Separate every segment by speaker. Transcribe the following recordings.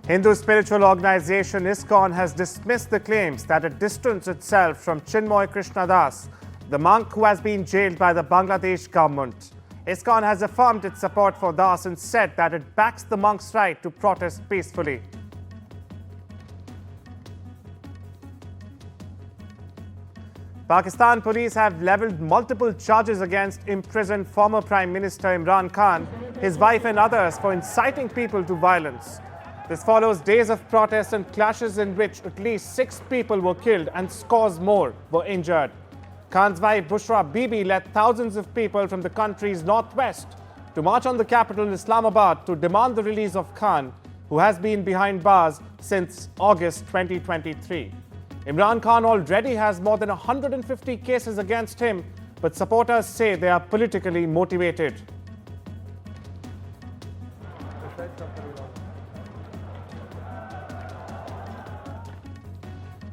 Speaker 1: Hindu spiritual organization ISKCON has dismissed the claims that it distanced itself from Chinmoy Krishnadas, the monk who has been jailed by the Bangladesh government. ISKCON has affirmed its support for Das and said that it backs the monk's right to protest peacefully. Pakistan police have levelled multiple charges against imprisoned former Prime Minister Imran Khan, his wife and others for inciting people to violence. This follows days of protests and clashes in which at least 6 people were killed and scores more were injured. Khan's wife Bushra Bibi led thousands of people from the country's northwest to march on the capital Islamabad to demand the release of Khan, who has been behind bars since August 2023. Imran Khan already has more than 150 cases against him, but supporters say they are politically motivated.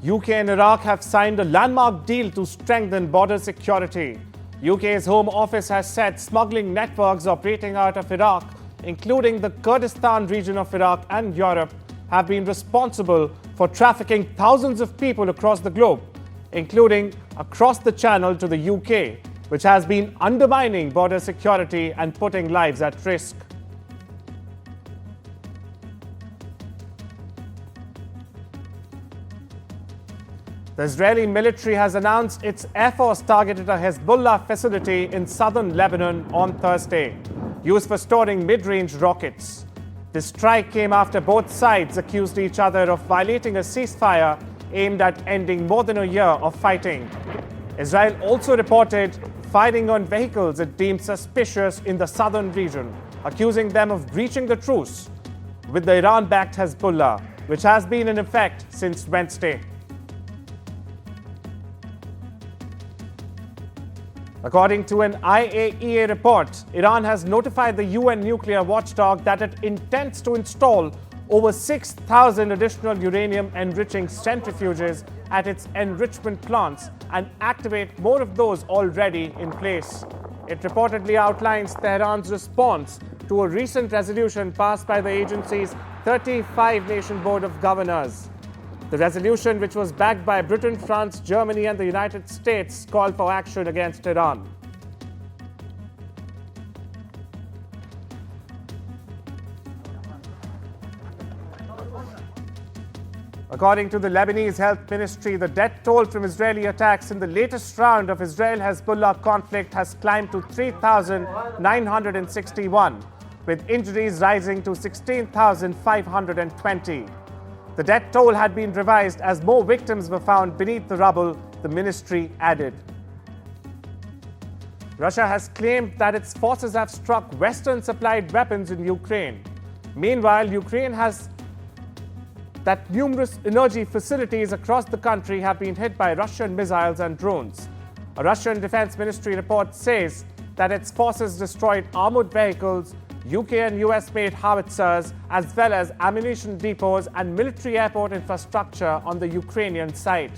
Speaker 1: UK and Iraq have signed a landmark deal to strengthen border security. UK's Home Office has said smuggling networks operating out of Iraq, including the Kurdistan region of Iraq and Europe, have been responsible for trafficking thousands of people across the globe, including across the Channel to the UK, which has been undermining border security and putting lives at risk. The Israeli military has announced its Air Force targeted a Hezbollah facility in southern Lebanon on Thursday, used for storing mid-range rockets. This strike came after both sides accused each other of violating a ceasefire aimed at ending more than a year of fighting. Israel also reported firing on vehicles it deemed suspicious in the southern region, accusing them of breaching the truce with the Iran-backed Hezbollah, which has been in effect since Wednesday. According to an IAEA report, Iran has notified the UN nuclear watchdog that it intends to install over 6,000 additional uranium-enriching centrifuges at its enrichment plants and activate more of those already in place. It reportedly outlines Tehran's response to a recent resolution passed by the agency's 35-nation Board of Governors. The resolution, which was backed by Britain, France, Germany and the United States, called for action against Iran. According to the Lebanese Health Ministry, the death toll from Israeli attacks in the latest round of Israel-Hezbollah conflict has climbed to 3,961, with injuries rising to 16,520. The death toll had been revised as more victims were found beneath the rubble, the ministry added. Russia has claimed that its forces have struck Western-supplied weapons in Ukraine. Meanwhile, Ukraine has that numerous energy facilities across the country have been hit by Russian missiles and drones. A Russian Defense Ministry report says that its forces destroyed armored vehicles, UK and US-made howitzers, as well as ammunition depots and military airport infrastructure on the Ukrainian side.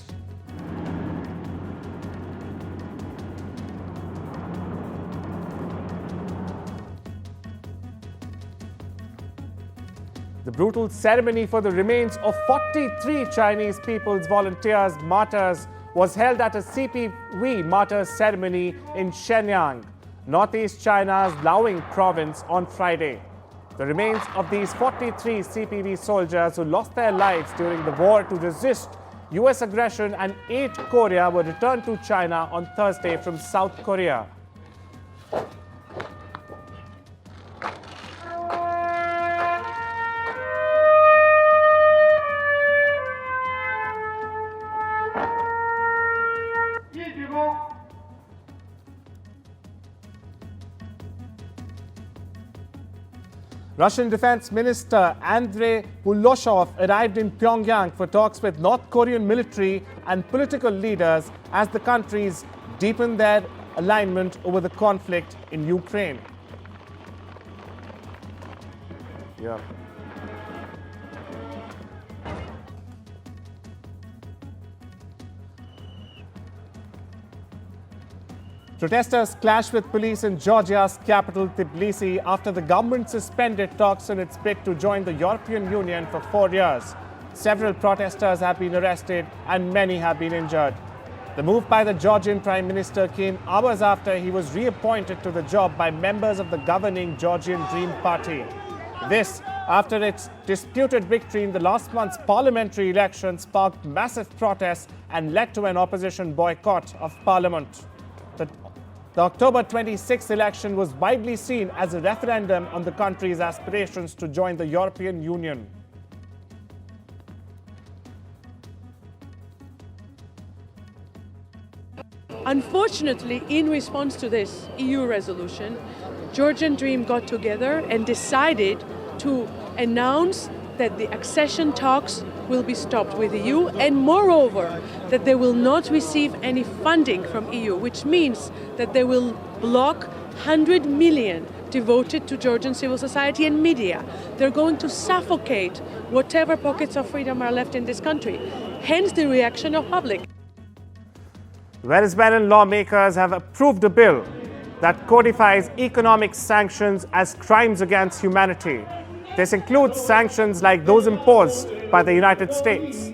Speaker 1: The brutal ceremony for the remains of 43 Chinese People's Volunteers martyrs was held at a CPV martyrs ceremony in Shenyang, Northeast China's Liaoning province, on Friday. The remains of these 43 CPV soldiers who lost their lives during the war to resist US aggression and aid Korea were returned to China on Thursday from South Korea. Russian Defense Minister Andrei Uloshov arrived in Pyongyang for talks with North Korean military and political leaders as the countries deepen their alignment over the conflict in Ukraine. Protesters clashed with police in Georgia's capital, Tbilisi, after the government suspended talks on its bid to join the European Union for 4 years. Several protesters have been arrested and many have been injured. The move by the Georgian Prime Minister came hours after he was reappointed to the job by members of the governing Georgian Dream Party. This, after its disputed victory in the last month's parliamentary election, sparked massive protests and led to an opposition boycott of parliament. The October 26 election was widely seen as a referendum on the country's aspirations to join the European Union.
Speaker 2: Unfortunately, in response to this EU resolution, Georgian Dream got together and decided to announce that the accession talks will be stopped with the EU, and moreover, that they will not receive any funding from EU, which means that they will block 100 million devoted to Georgian civil society and media. They're going to suffocate whatever pockets of freedom are left in this country. Hence the reaction of public.
Speaker 1: Venezuelan lawmakers have approved a bill that codifies economic sanctions as crimes against humanity. This includes sanctions like those imposed by the United States.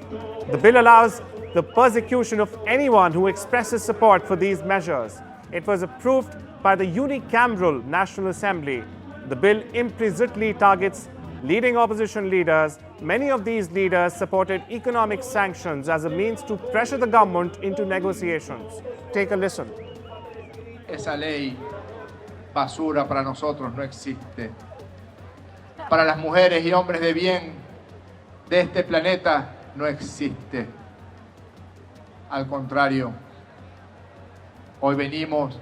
Speaker 1: The bill allows the persecution of anyone who expresses support for these measures. It was approved by the unicameral National Assembly. The bill implicitly targets leading opposition leaders. Many of these leaders supported economic sanctions as a means to pressure the government into negotiations. Take a listen.
Speaker 3: Esa ley basura para nosotros no existe. Para las mujeres y hombres de bien de este planeta no existe. Al contrario, hoy venimos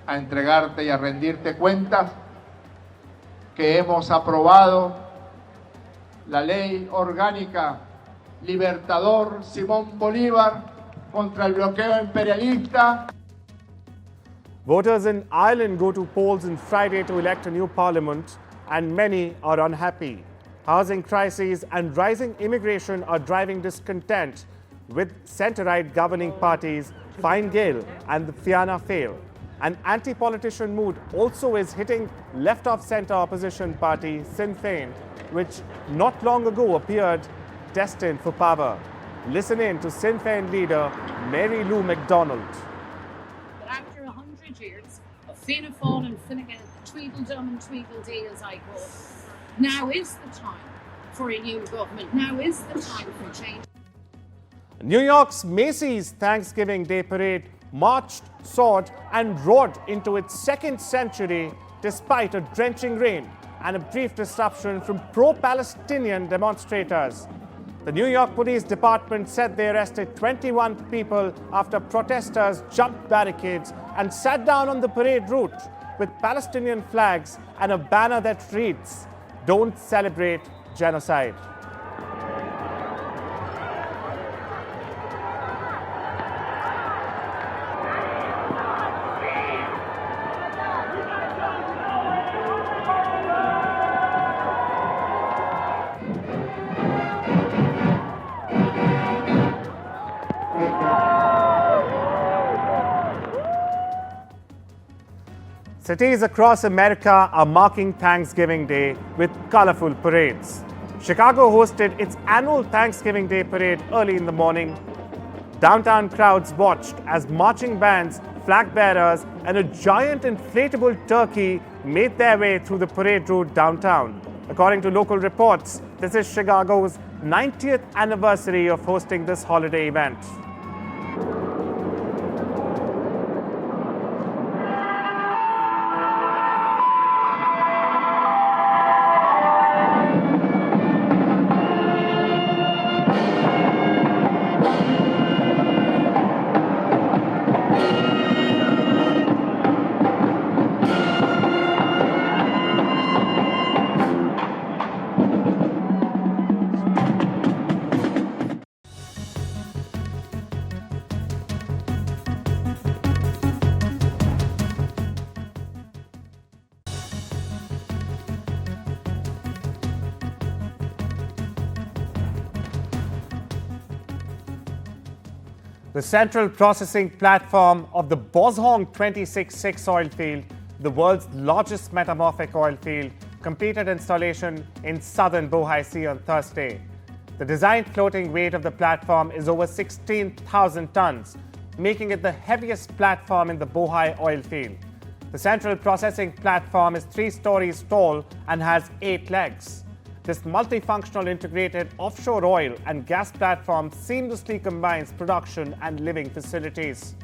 Speaker 3: a entregarte y a rendirte cuentas que hemos aprobado la ley orgánica Libertador Simón Bolívar contra el bloqueo imperialista.
Speaker 1: Voters in Ireland go to polls on Friday to elect a new parliament, and many are unhappy. Housing crises and rising immigration are driving discontent with centre-right governing parties Fine Gael and the Fianna Fáil. An anti-politician mood also is hitting left-of-centre opposition party Sinn Féin, which not long ago appeared destined for power. Listen in to Sinn Féin leader Mary Lou MacDonald.
Speaker 4: After 100 years of Fianna Fáil and Fine Gael, Tweedledum and Tweedledee as I call it, now is the time for a new government. Now is the time for change.
Speaker 1: New York's Macy's Thanksgiving Day Parade marched, soared and roared into its second century despite a drenching rain and a brief disruption from pro-Palestinian demonstrators. The New York Police Department said they arrested 21 people after protesters jumped barricades and sat down on the parade route with Palestinian flags and a banner that reads, "Don't celebrate genocide." Cities across America are marking Thanksgiving Day with colorful parades. Chicago hosted its annual Thanksgiving Day parade early in the morning. Downtown crowds watched as marching bands, flag bearers, and a giant inflatable turkey made their way through the parade route downtown. According to local reports, this is Chicago's 90th anniversary of hosting this holiday event. The central processing platform of the Bozhong 26-6 oil field, the world's largest metamorphic oil field, completed installation in southern Bohai Sea on Thursday. The designed floating weight of the platform is over 16,000 tons, making it the heaviest platform in the Bohai oil field. The central processing platform is 3 stories tall and has 8 legs. This multifunctional integrated offshore oil and gas platform seamlessly combines production and living facilities.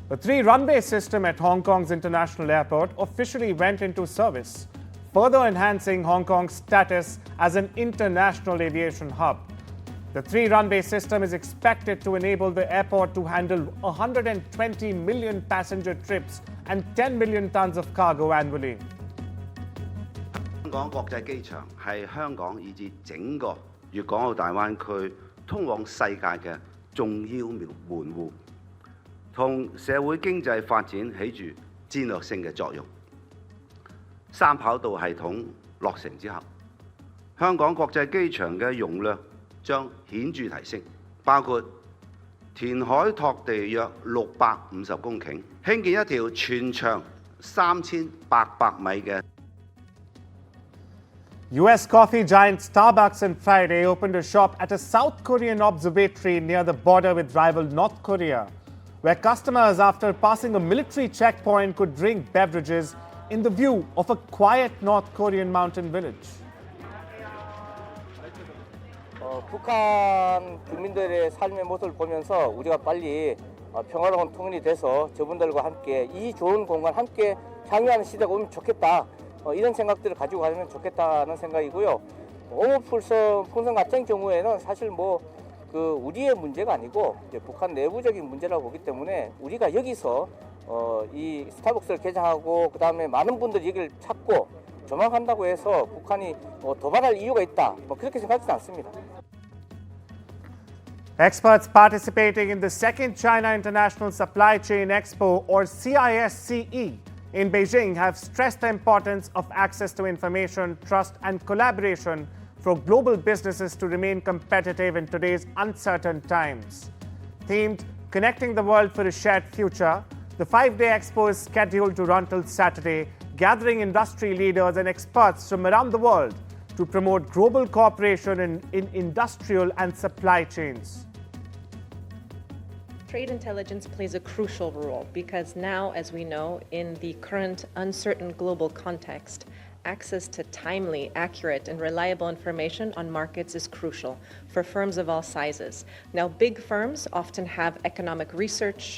Speaker 1: The 3-runway system at Hong Kong's International Airport officially went into service, further enhancing Hong Kong's status as an international aviation hub. The 3-runway system is expected to enable the airport to handle 120 million passenger trips and 10 million tons of cargo annually.
Speaker 5: 香港國際機場係香港以至整個粵港澳大灣區通往世界嘅重要門戶，同社會經濟發展起住戰略性嘅作用。3跑道系統落成之後，香港國際機場嘅容量將顯著提升，包括填海拓地約650公頃，興建一條全長3800米嘅。
Speaker 1: US coffee giant Starbucks on Friday opened a shop at a South Korean observatory near the border with rival North Korea, where customers, after passing a military checkpoint, could drink beverages in the view of a quiet North Korean mountain village.
Speaker 6: 북한 국민들의 삶의 모습을 보면서 우리가 빨리 평화로운 통일이 돼서 저분들과 함께 이 좋은 공간 함께 향유하는 시대가 오면 좋겠다. 이런 생각들을 가지고 가면 좋겠다는 생각이고요. 풍선 같은 경우에는 사실 우리의 문제가 아니고 북한 내부적인 문제라고 보기 때문에 우리가 여기서 이 스타벅스를 개장하고 그다음에 많은 분들이 여기를 찾고 조망한다고 해서 북한이 도발할 이유가 있다. 그렇게 생각하지는 않습니다.
Speaker 1: Experts participating in the second China International Supply Chain Expo, or CISCE, in Beijing have stressed the importance of access to information, trust and collaboration for global businesses to remain competitive in today's uncertain times. Themed Connecting the World for a Shared Future, the 5-day expo is scheduled to run till Saturday, gathering industry leaders and experts from around the world to promote global cooperation in industrial and supply chains.
Speaker 7: Trade intelligence plays a crucial role because now, as we know, in the current uncertain global context, access to timely, accurate, and reliable information on markets is crucial for firms of all sizes. Now, big firms often have economic research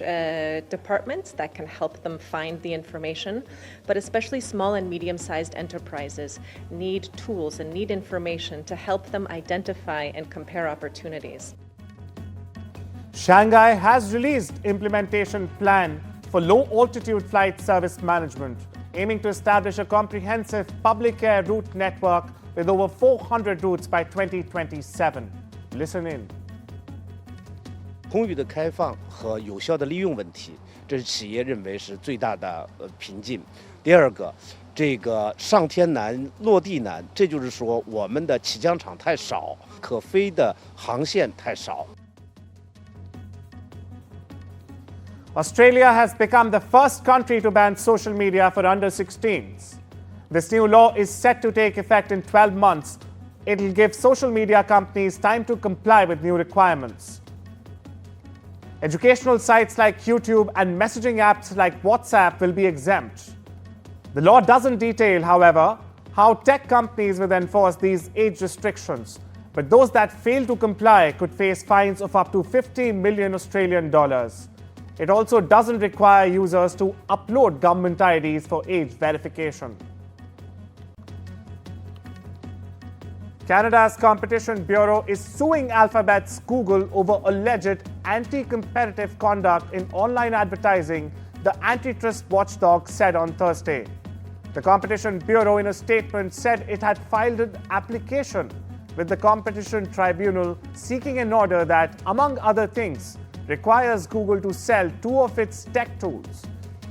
Speaker 7: departments that can help them find the information, but especially small and medium-sized enterprises need tools and need information to help them identify and compare opportunities.
Speaker 1: Shanghai has released implementation plan for low-altitude flight service management, aiming to establish a comprehensive public air route network with over 400 routes by 2027. Listen in.
Speaker 8: 空域的开放和有效的利用问题，这是企业认为是最大的瓶颈。第二个，这个上天难落地难，这就是说我们的起降场太少，可飞的航线太少。
Speaker 1: Australia has become the first country to ban social media for under 16s. This new law is set to take effect in 12 months. It will give social media companies time to comply with new requirements. Educational sites like YouTube and messaging apps like WhatsApp will be exempt. The law doesn't detail, however, how tech companies will enforce these age restrictions, but those that fail to comply could face fines of up to 50 million Australian dollars. It also doesn't require users to upload government IDs for age verification. Canada's Competition Bureau is suing Alphabet's Google over alleged anti-competitive conduct in online advertising, the antitrust watchdog said on Thursday. The Competition Bureau, in a statement, said it had filed an application with the Competition Tribunal seeking an order that, among other things, requires Google to sell 2 of its tech tools.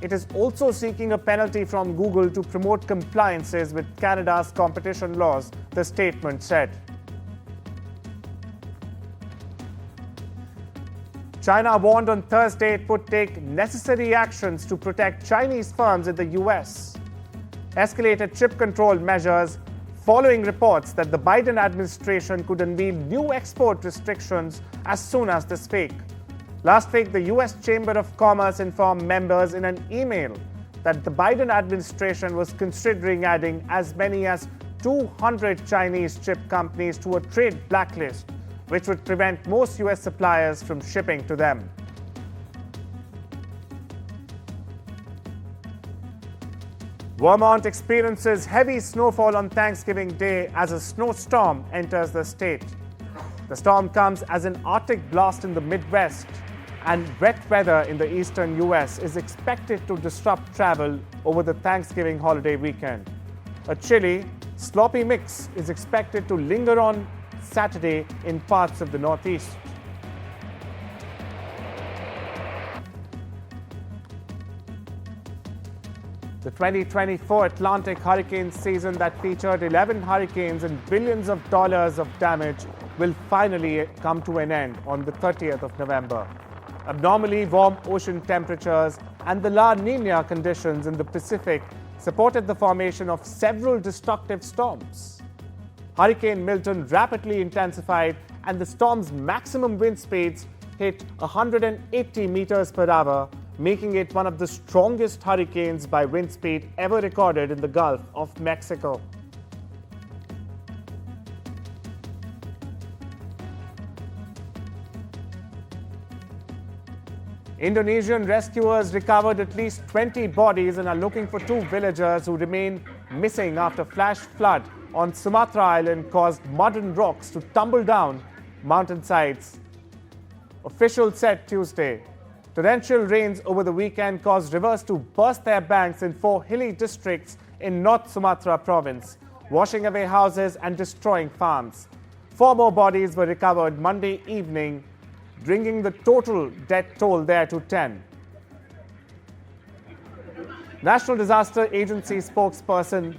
Speaker 1: It is also seeking a penalty from Google to promote compliances with Canada's competition laws, the statement said. China warned on Thursday it would take necessary actions to protect Chinese firms in the US. Escalated chip control measures following reports that the Biden administration could unveil new export restrictions as soon as this week. Last week, the US Chamber of Commerce informed members in an email that the Biden administration was considering adding as many as 200 Chinese chip companies to a trade blacklist, which would prevent most US suppliers from shipping to them. Vermont experiences heavy snowfall on Thanksgiving Day as a snowstorm enters the state. The storm comes as an Arctic blast in the Midwest, and wet weather in the eastern US is expected to disrupt travel over the Thanksgiving holiday weekend. A chilly, sloppy mix is expected to linger on Saturday in parts of the Northeast. The 2024 Atlantic hurricane season that featured 11 hurricanes and billions of dollars of damage will finally come to an end on the 30th of November. Abnormally warm ocean temperatures and the La Nina conditions in the Pacific supported the formation of several destructive storms. Hurricane Milton rapidly intensified and the storm's maximum wind speeds hit 180 meters per hour, making it one of the strongest hurricanes by wind speed ever recorded in the Gulf of Mexico. Indonesian rescuers recovered at least 20 bodies and are looking for 2 villagers who remain missing after flash flood on Sumatra Island caused mud and rocks to tumble down mountainsides. Officials said Tuesday. Torrential rains over the weekend caused rivers to burst their banks in 4 hilly districts in North Sumatra province, washing away houses and destroying farms. 4 more bodies were recovered Monday evening, bringing the total death toll there to 10. National Disaster Agency spokesperson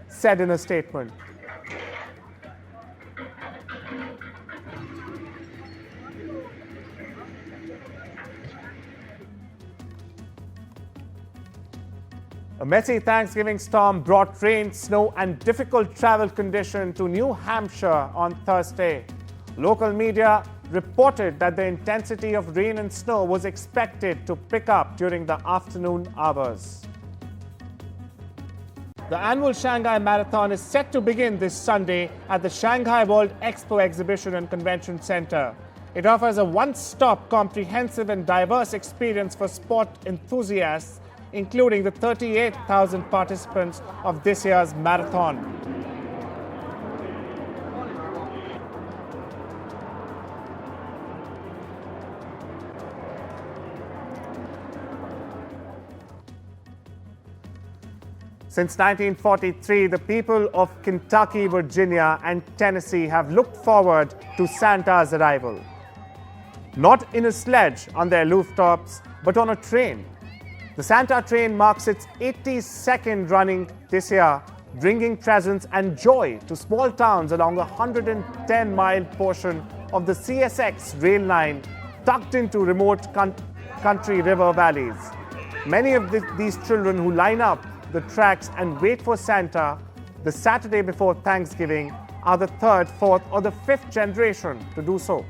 Speaker 1: said in a statement. A messy Thanksgiving storm brought rain, snow, and difficult travel conditions to New Hampshire on Thursday. Local media reported that the intensity of rain and snow was expected to pick up during the afternoon hours. The annual Shanghai Marathon is set to begin this Sunday at the Shanghai World Expo Exhibition and Convention Center. It offers a one-stop, comprehensive and diverse experience for sport enthusiasts, including the 38,000 participants of this year's marathon. Since 1943, the people of Kentucky, Virginia, and Tennessee have looked forward to Santa's arrival. Not in a sledge on their rooftops, but on a train. The Santa train marks its 82nd running this year, bringing presents and joy to small towns along a 110-mile portion of the CSX rail line tucked into remote country river valleys. Many of these children who line up the tracks and wait for Santa the Saturday before Thanksgiving are the 3rd, 4th, or the 5th generation to do so.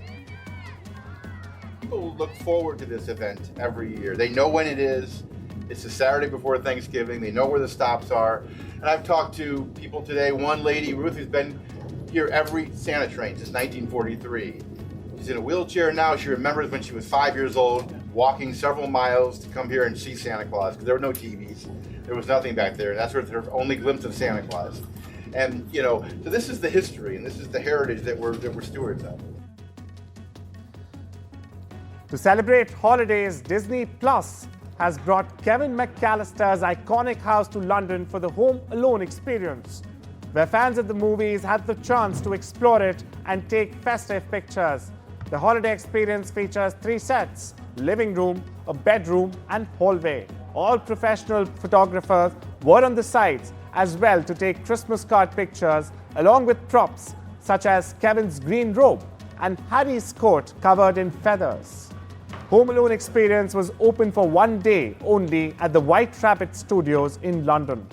Speaker 9: People look forward to this event every year. They know when it is. It's the Saturday before Thanksgiving. They know where the stops are. And I've talked to people today, one lady, Ruth, who's been here every Santa train since 1943. She's in a wheelchair now. She remembers when she was 5 years old, walking several miles to come here and see Santa Claus, because there were no TVs. There was nothing back there. And that's her only glimpse of Santa Claus. And, you know, so this is the history and this is the heritage that we're stewards of.
Speaker 1: To celebrate holidays, Disney Plus has brought Kevin McAllister's iconic house to London for the Home Alone experience, where fans of the movies had the chance to explore it and take festive pictures. The holiday experience features 3 sets: living room, a bedroom, and hallway. All professional photographers were on the sites as well to take Christmas card pictures, along with props such as Kevin's green robe and Harry's coat covered in feathers. Home Alone Experience was open for one day only at the White Rabbit Studios in London.